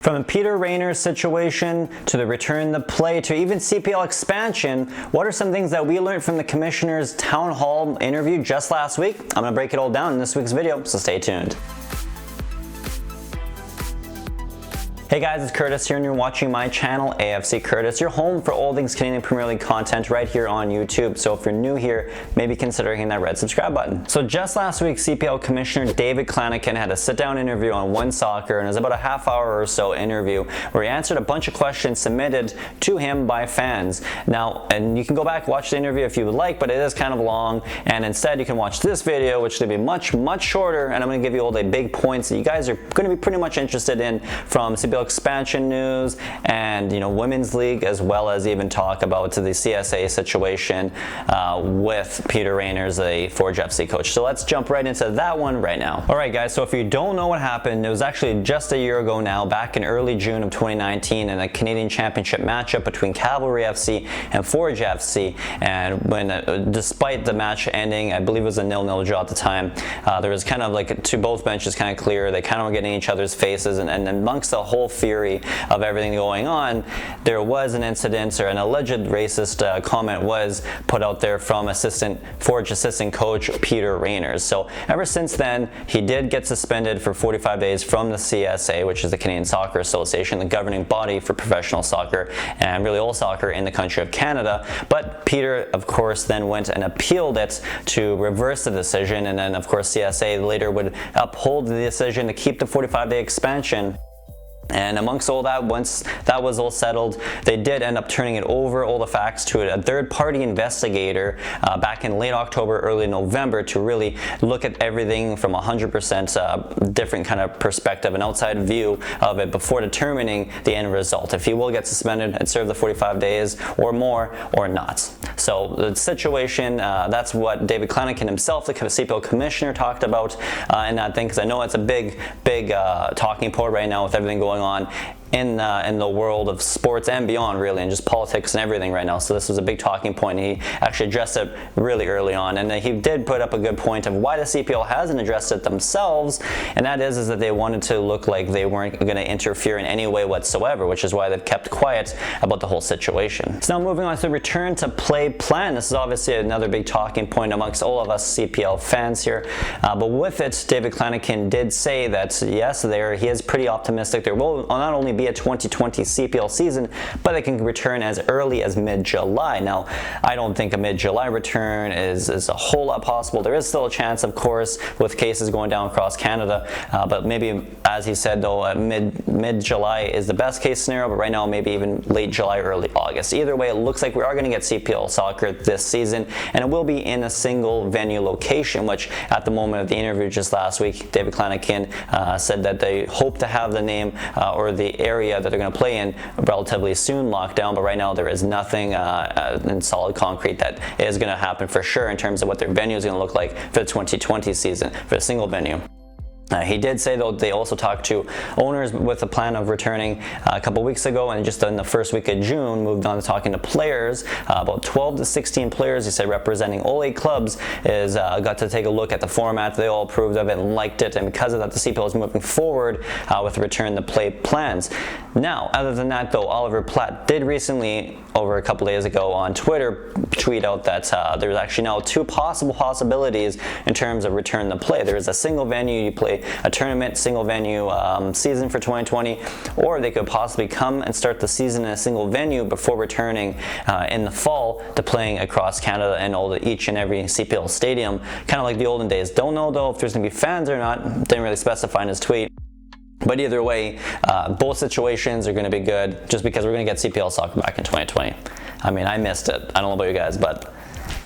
From the Peter Reynders situation to the return the play to even CPL expansion, what are some things that we learned from the commissioner's town hall interview just last week? I'm going to break it all down in this week's video, so stay tuned. Hey guys, it's Curtis here and you're watching my channel, A.F.C. Curtis, your home for all things Canadian Premier League content right here on YouTube. So if you're new here, maybe consider hitting that red subscribe button. So just last week, CPL Commissioner David Clanachan had a sit-down interview on One Soccer, and it was about a half-hour or so interview where he answered a bunch of questions submitted to him by fans. Now, and you can go back and watch the interview if you would like, but it is kind of long, and instead you can watch this video, which will be much shorter, and I'm going to give you all the big points that you guys are going to be pretty much interested in from CPL expansion news and women's league, as well as even talk about the CSA situation with Peter Reynders, the Forge A.F.C. coach. So let's jump right into that one right now. All right guys, so if you don't know what happened, it was actually just a year ago now, back in early June of 2019, in a Canadian Championship matchup between Cavalry A.F.C. and Forge A.F.C. And when despite the match ending, I believe it was a 0-0 draw at the time, there was kind of like to both benches kind of clear, they kind of were getting in each other's faces, and amongst the whole fury of everything going on, there was an incident or an alleged racist comment was put out there from Forge assistant coach Peter Reynders. So ever since then, he did get suspended for 45 days from the CSA, which is the Canadian Soccer Association, the governing body for professional soccer and really all soccer in the country of Canada. But Peter, of course, then went and appealed it to reverse the decision, and then of course CSA later would uphold the decision to keep the 45-day expansion. And amongst all that, once that was all settled, they did end up turning it over, all the facts, to a third-party investigator back in late October, early November, to really look at everything from 100% different kind of perspective, an outside view of it before determining the end result, if he will get suspended and serve the 45 days or more or not. So the situation, that's what David Clanachan himself, the CPL commissioner, talked about in that thing, because I know it's a big talking point right now with everything going on in the world of sports and beyond, really, and just politics and everything right now. So this was a big talking point. He actually addressed it really early on, and he did put up a good point of why the CPL hasn't addressed it themselves, and that is that they wanted to look like they weren't going to interfere in any way whatsoever, which is why they've kept quiet about the whole situation. So now moving on to the return to play plan. This is obviously another big talking point amongst all of us CPL fans here, but with it, David Clanachan did say that yes, he is pretty optimistic there will not only be a 2020 CPL season, but they can return as early as mid-July. Now, I don't think a mid-July return is a whole lot possible. There is still a chance, of course, with cases going down across Canada, but maybe, as he said, though, mid-July is the best case scenario, but right now maybe even late July, early August. Either way, it looks like we are going to get CPL soccer this season, and it will be in a single venue location, which at the moment of the interview just last week, David Clanachan said that they hope to have the name or the area that they're going to play in relatively soon locked down, but right now there is nothing in solid concrete that is going to happen for sure in terms of what their venue is going to look like for the 2020 season for a single venue. He did say, though, they also talked to owners with a plan of returning a couple weeks ago, and just in the first week of June moved on to talking to players, about 12 to 16 players, he said, representing all 8 clubs, got to take a look at the format. They all approved of it and liked it, and because of that, the CPL is moving forward with return to play plans. Now, other than that, though, Oliver Platt did recently, over a couple days ago on Twitter, tweet out that there's actually now 2 possibilities in terms of return to play. There is a single venue, you play a tournament, single venue season for 2020, or they could possibly come and start the season in a single venue before returning in the fall to playing across Canada and each and every CPL stadium, kind of like the olden days. Don't know, though, if there's going to be fans or not. Didn't really specify in his tweet. But either way, both situations are going to be good, just because we're going to get CPL soccer back in 2020. I mean, I missed it. I don't know about you guys, but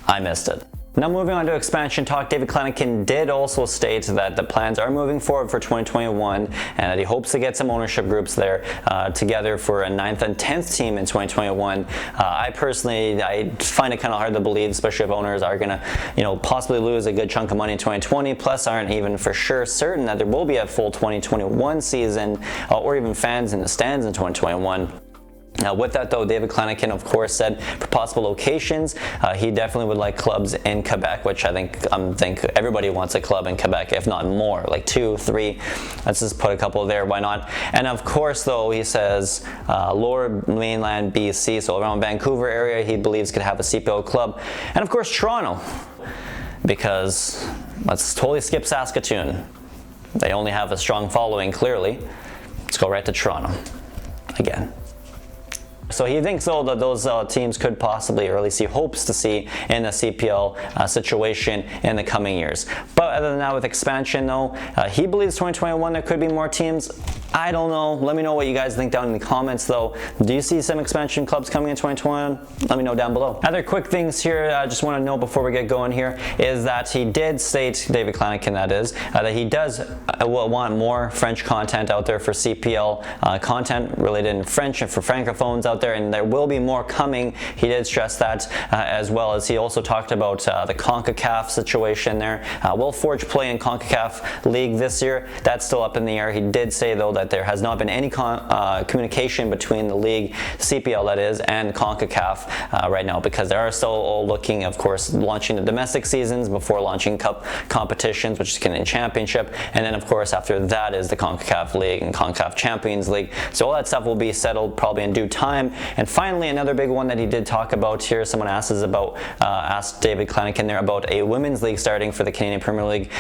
I missed it. Now moving on to expansion talk, David Clanachan did also state that the plans are moving forward for 2021, and that he hopes to get some ownership groups there together for a 9th and 10th team in 2021. I personally find it kind of hard to believe, especially if owners are going to possibly lose a good chunk of money in 2020, plus aren't even for sure certain that there will be a full 2021 season or even fans in the stands in 2021. With that though, David Clanachan of course said for possible locations, he definitely would like clubs in Quebec, which I think everybody wants a club in Quebec, if not more, like 2, 3. Let's just put a couple there, why not? And of course though, he says lower mainland BC, so around Vancouver area, he believes could have a CPL club. And of course Toronto, because let's totally skip Saskatoon. They only have a strong following clearly. Let's go right to Toronto again. So he thinks though that those teams could possibly, or at least he hopes to see in a CPL situation in the coming years. But other than that, with expansion though, he believes 2021 there could be more teams. I don't know. Let me know what you guys think down in the comments though. Do you see some expansion clubs coming in 2021? Let me know down below. Other quick things here I just want to know before we get going here is that he did state, David Clanachan that is, that he does want more French content out there for CPL, content related in French and for francophones out there, and there will be more coming. He did stress that, as well as he also talked about the CONCACAF situation there. Will Forge play in CONCACAF League this year? That's still up in the air. He did say though that there has not been any communication between the league, CPL that is, and CONCACAF right now, because they are still all looking, of course, launching the domestic seasons before launching cup competitions, which is Canadian Championship, and then of course after that is the CONCACAF League and CONCACAF Champions League. So all that stuff will be settled probably in due time. And finally, another big one that he did talk about here, someone asked David Clanachan there about a women's league starting for the Canadian Premier League.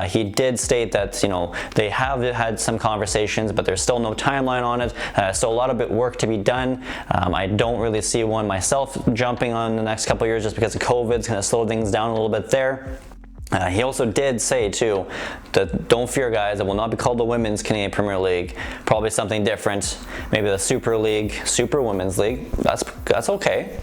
He did state that, you know, they have had some conversations, but there's still no timeline on it. So a lot of work to be done. I don't really see one myself jumping on the next couple of years just because of COVID. It's going to slow things down a little bit there. He also did say too that don't fear guys, it will not be called the Women's Canadian Premier League, probably something different, maybe the Super League, Super Women's League. That's okay.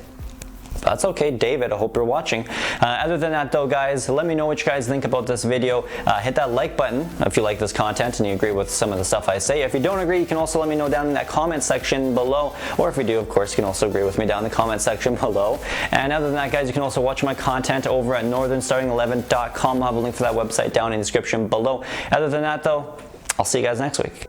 That's okay, David, I hope you're watching. Other than that though guys, let me know what you guys think about this video. Hit that like button if you like this content and you agree with some of the stuff I say. If you don't agree, you can also let me know down in that comment section below, or if you do, of course, you can also agree with me down in the comment section below. And other than that guys, you can also watch my content over at northernstarting11.com. I'll have a link for that website down in the description below. Other than that though, I'll see you guys next week.